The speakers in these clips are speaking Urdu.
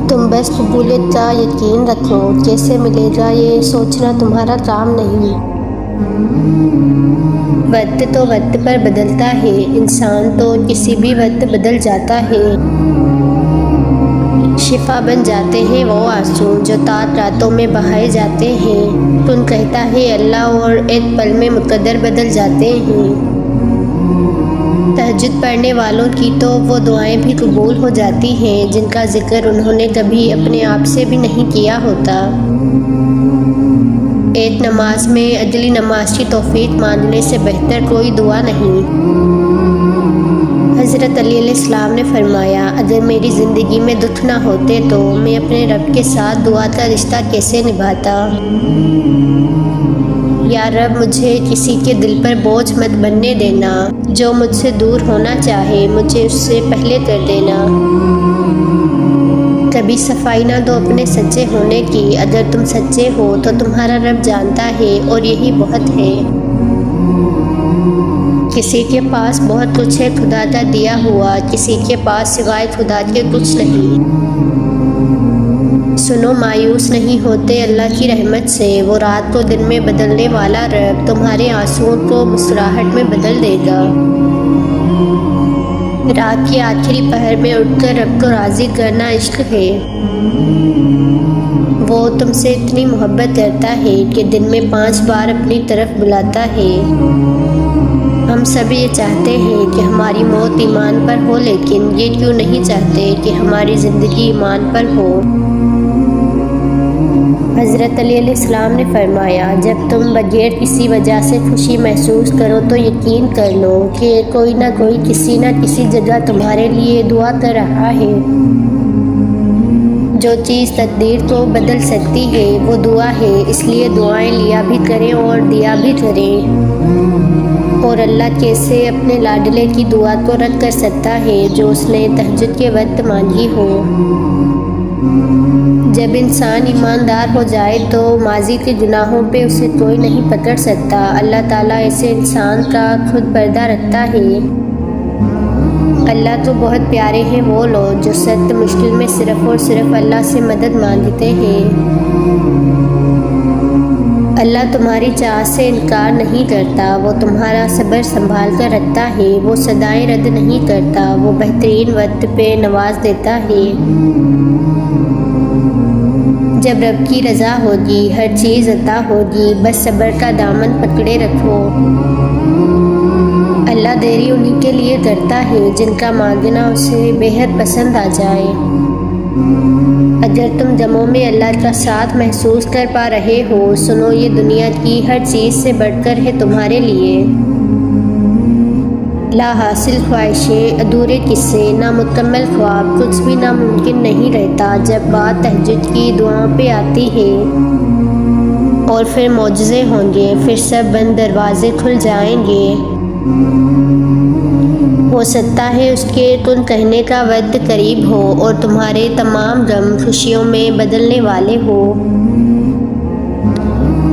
تم بس قبولیت کا یقین رکھو، کیسے ملے گا یہ سوچنا تمہارا کام نہیں۔ وقت تو وقت پر بدلتا ہے، انسان تو کسی بھی وقت بدل جاتا ہے۔ شفا بن جاتے ہیں وہ آنسو جو تات راتوں میں بہائے جاتے ہیں۔ کن کہتا ہے اللہ اور ایک پل میں مقدر بدل جاتے ہیں۔ تہجد پڑھنے والوں کی تو وہ دعائیں بھی قبول ہو جاتی ہیں جن کا ذکر انہوں نے کبھی اپنے آپ سے بھی نہیں کیا ہوتا۔ ایک نماز میں اگلی نماز کی توفیق مانگنے سے بہتر کوئی دعا نہیں۔ حضرت علی علیہ السلام نے فرمایا، اگر میری زندگی میں دکھ نہ ہوتے تو میں اپنے رب کے ساتھ دعا کا رشتہ کیسے نبھاتا۔ یا رب مجھے کسی کے دل پر بوجھ مت بننے دینا، جو مجھ سے دور ہونا چاہے مجھے اس سے پہلے کر دینا۔ کبھی صفائی نہ دو اپنے سچے ہونے کی، اگر تم سچے ہو تو تمہارا رب جانتا ہے اور یہی بہت ہے۔ کسی کے پاس بہت کچھ ہے خدا کا دیا ہوا، کسی کے پاس سوائے خدا کے کچھ نہیں۔ سنو مایوس نہیں ہوتے اللہ کی رحمت سے، وہ رات کو دن میں بدلنے والا رب تمہارے آنسوؤں کو مسکراہٹ میں بدل دے گا۔ رات کے آخری پہر میں اٹھ کر رب کو راضی کرنا عشق ہے۔ وہ تم سے اتنی محبت کرتا ہے کہ دن میں 5 بار اپنی طرف بلاتا ہے۔ ہم سب یہ چاہتے ہیں کہ ہماری موت ایمان پر ہو، لیکن یہ کیوں نہیں چاہتے کہ ہماری زندگی ایمان پر ہو۔ حضرت علی علیہ السلام نے فرمایا، جب تم بغیر کسی وجہ سے خوشی محسوس کرو تو یقین کر لو کہ کوئی نہ کوئی کسی نہ کسی جگہ تمہارے لیے دعا کر رہا ہے۔ جو چیز تقدیر کو بدل سکتی ہے وہ دعا ہے، اس لیے دعائیں لیا بھی کریں اور دیا بھی کریں۔ اور اللہ کیسے اپنے لاڈلے کی دعا کو رد کر سکتا ہے جو اس نے تہجد کے وقت مانگی ہو۔ جب انسان ایماندار ہو جائے تو ماضی کے گناہوں پہ اسے کوئی نہیں پکڑ سکتا۔ اللہ تعالیٰ ایسے انسان کا خود پردہ رکھتا ہے۔ اللہ تو بہت پیارے ہیں وہ لوگ جو سخت مشکل میں صرف اور صرف اللہ سے مدد مانگتے ہیں۔ اللہ تمہاری چاہت سے انکار نہیں کرتا، وہ تمہارا صبر سنبھال کر رکھتا ہے، وہ صدائیں رد نہیں کرتا، وہ بہترین وقت پہ نواز دیتا ہے۔ جب رب کی رضا ہوگی ہر چیز عطا ہوگی، بس صبر کا دامن پکڑے رکھو۔ اللہ دیری انہی کے لیے کرتا ہے جن کا مانگنا اسے بے حد پسند آ جائے۔ اگر تم غموں میں اللہ کا ساتھ محسوس کر پا رہے ہو، سنو یہ دنیا کی ہر چیز سے بڑھ کر ہے تمہارے لیے۔ لا حاصل خواہشیں، ادھورے قصے، نامکمل خواب، کچھ بھی ناممکن نہیں رہتا جب بات تہجد کی دعاؤں پہ آتی ہے۔ اور پھر معجزے ہوں گے، پھر سب بند دروازے کھل جائیں گے۔ ہو سکتا ہے اس کے کن کہنے کا وقت قریب ہو اور تمہارے تمام غم خوشیوں میں بدلنے والے ہو۔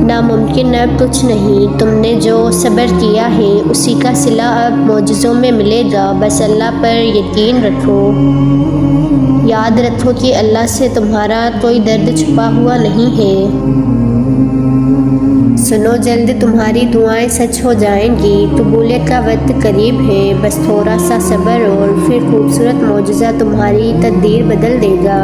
ناممکن اب کچھ نہیں، تم نے جو صبر کیا ہے اسی کا صلہ اب معجزوں میں ملے گا، بس اللہ پر یقین رکھو۔ یاد رکھو کہ اللہ سے تمہارا کوئی درد چھپا ہوا نہیں ہے۔ سنو جلد تمہاری دعائیں سچ ہو جائیں گی، قبولیت کا وقت قریب ہے، بس تھوڑا سا صبر اور پھر خوبصورت معجزہ تمہاری تقدیر بدل دے گا۔